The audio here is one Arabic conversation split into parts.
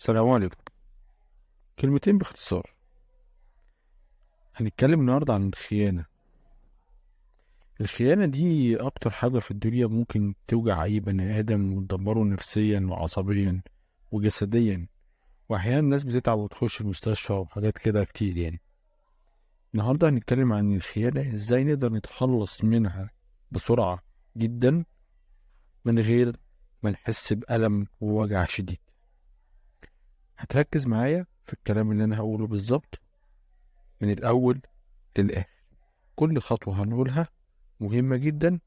السلام عليكم. كلمتين باختصار. هنتكلم النهاردة عن الخيانة. الخيانة دي أكتر حاجة في الدنيا ممكن توجع أي بني آدم وتدمره نفسيا وعصبيا وجسديا، وأحيانا الناس بتتعب وتخش المستشفى وحاجات كده كتير يعني. النهاردة هنتكلم عن الخيانة، إزاي نقدر نتخلص منها بسرعة جدا من غير ما نحس بألم ووجع شديد. هتركز معايا في الكلام اللي أنا هقوله بالظبط من الأول للآخر. كل خطوة هنقولها مهمة جدا،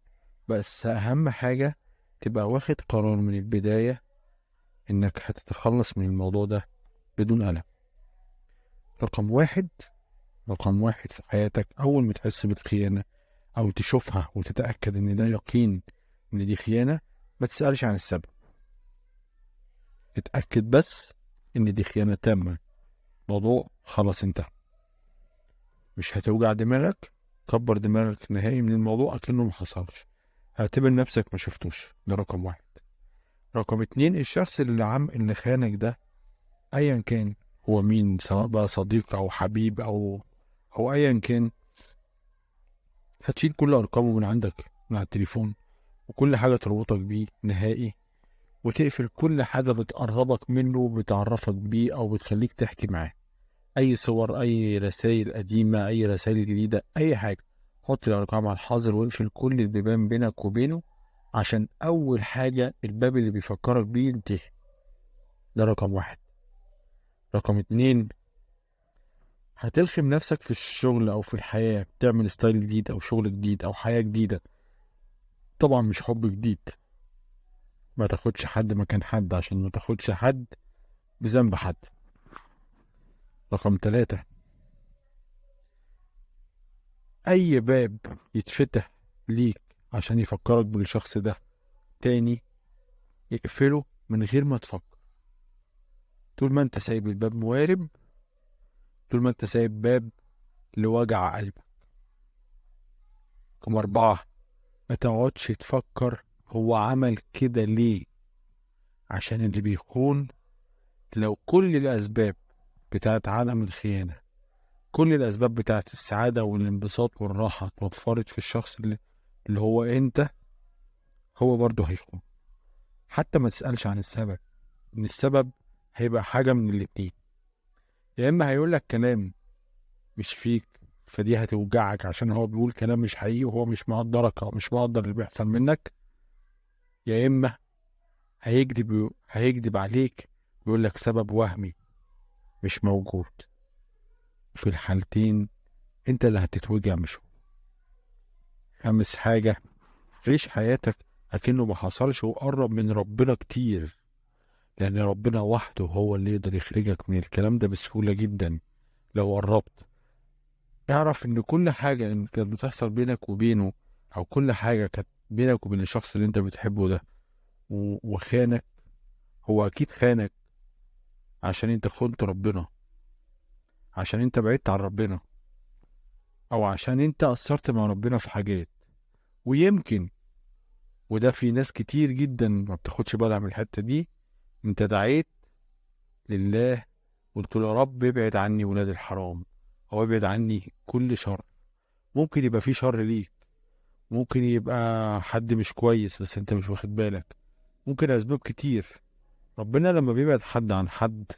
بس أهم حاجة تبقى واخد قرار من البداية إنك هتتخلص من الموضوع ده بدون ألم. رقم واحد، رقم واحد في حياتك، أول ما تحس بالخيانة أو تشوفها وتتأكد إن ده يقين إن دي خيانة، ما تسألش عن السبب. اتأكد بس إن دي خيانة تامة، موضوع خلاص انتهى. مش هتوجع دماغك، كبر دماغك نهائي من الموضوع أكنه محصلش. اعتبر نفسك ما شفتوش. ده رقم واحد. رقم اتنين، الشخص اللي خانك ده ايا كان هو مين، سواء بقى صديق او حبيب او ايا كان، هتشيل كل ارقامه من عندك من على التليفون وكل حاجة تربطك بيه نهائي، وتقفل كل حاجة بتقربك منه وبتعرفك بيه او بتخليك تحكي معاه. اي صور، اي رسائل قديمة، اي رسائل جديدة، اي حاجة. حط الارقام على الحاضر واقفل كل البيبان بينك وبينه، عشان اول حاجة الباب اللي بيفكرك بيه ينتهي. ده رقم واحد. رقم اتنين، هتلخم نفسك في الشغل او في الحياة، بتعمل ستايل جديد او شغل جديد او حياة جديدة. طبعا مش حب جديد. ما تاخدش حد مكان حد عشان ما تاخدش حد بذنب حد. رقم ثلاثة، اي باب يتفتح ليك عشان يفكرك بالشخص ده تاني، يقفله من غير ما تفكر. طول ما انت سايب الباب موارب، طول ما انت سايب باب لوجع قلبك. رقم أربعة، ما تقعدش تفكر هو عمل كده ليه، عشان اللي بيخون لو كل الأسباب بتاعت عدم الخيانة، كل الأسباب بتاعت السعادة والانبساط والراحة اتوفرت في الشخص اللي هو أنت، هو برضه هيخون. حتى ما تسألش عن السبب، إن السبب هيبقى حاجة من الاتنين. يا إما هيقولك كلام مش فيك، فدي هتوجعك عشان هو بيقول كلام مش حقيقي وهو مش مقدرك أو مش مقدر اللي بيحصل منك. يا إما هيكذب عليك ويقولك سبب وهمي مش موجود. في الحالتين انت اللي هتتوجع مش هو. خامس حاجة، عيش حياتك اكنه ما حصلش وقرب من ربنا كتير، لان ربنا وحده هو اللي يقدر يخرجك من الكلام ده بسهولة جدا. لو قربت اعرف ان كل حاجة ان كانت بتحصل بينك وبينه، او كل حاجة كانت بينك وبين الشخص اللي انت بتحبه ده وخانك، هو اكيد خانك عشان انت خنت ربنا، عشان انت بعدت عن ربنا، او عشان انت قصرت مع ربنا في حاجات. ويمكن، وده في ناس كتير جدا ما بتاخدش بالها من الحتة دي، انت دعيت لله، قلت له يا رب ابعد عني ولاد الحرام، او ابعد عني كل شر. ممكن يبقى في شر ليك، ممكن يبقى حد مش كويس بس انت مش واخد بالك، ممكن اسباب كتير. ربنا لما بيبعد حد عن حد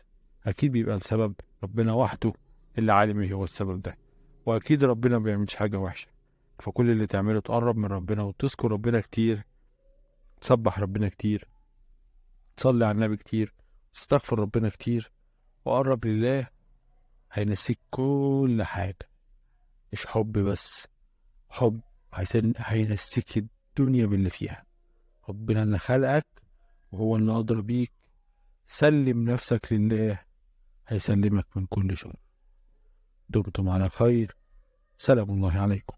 اكيد بيبقى السبب ربنا وحده اللي عالم ايه هو السبب ده، واكيد ربنا ما بيعملش حاجة وحشة. فكل اللي تعمله تقرب من ربنا وتذكر ربنا كتير، تسبح ربنا كتير، تصلي على النبي كتير، تستغفر ربنا كتير، وقرب لله. هينسيك كل حاجة، مش حب بس، حب هينسيك الدنيا باللي فيها. ربنا اللي خلقك وهو اللي أدرى بيك. سلم نفسك لله، هيسلمك من كل شر. دمتم على خير. سلام الله عليكم.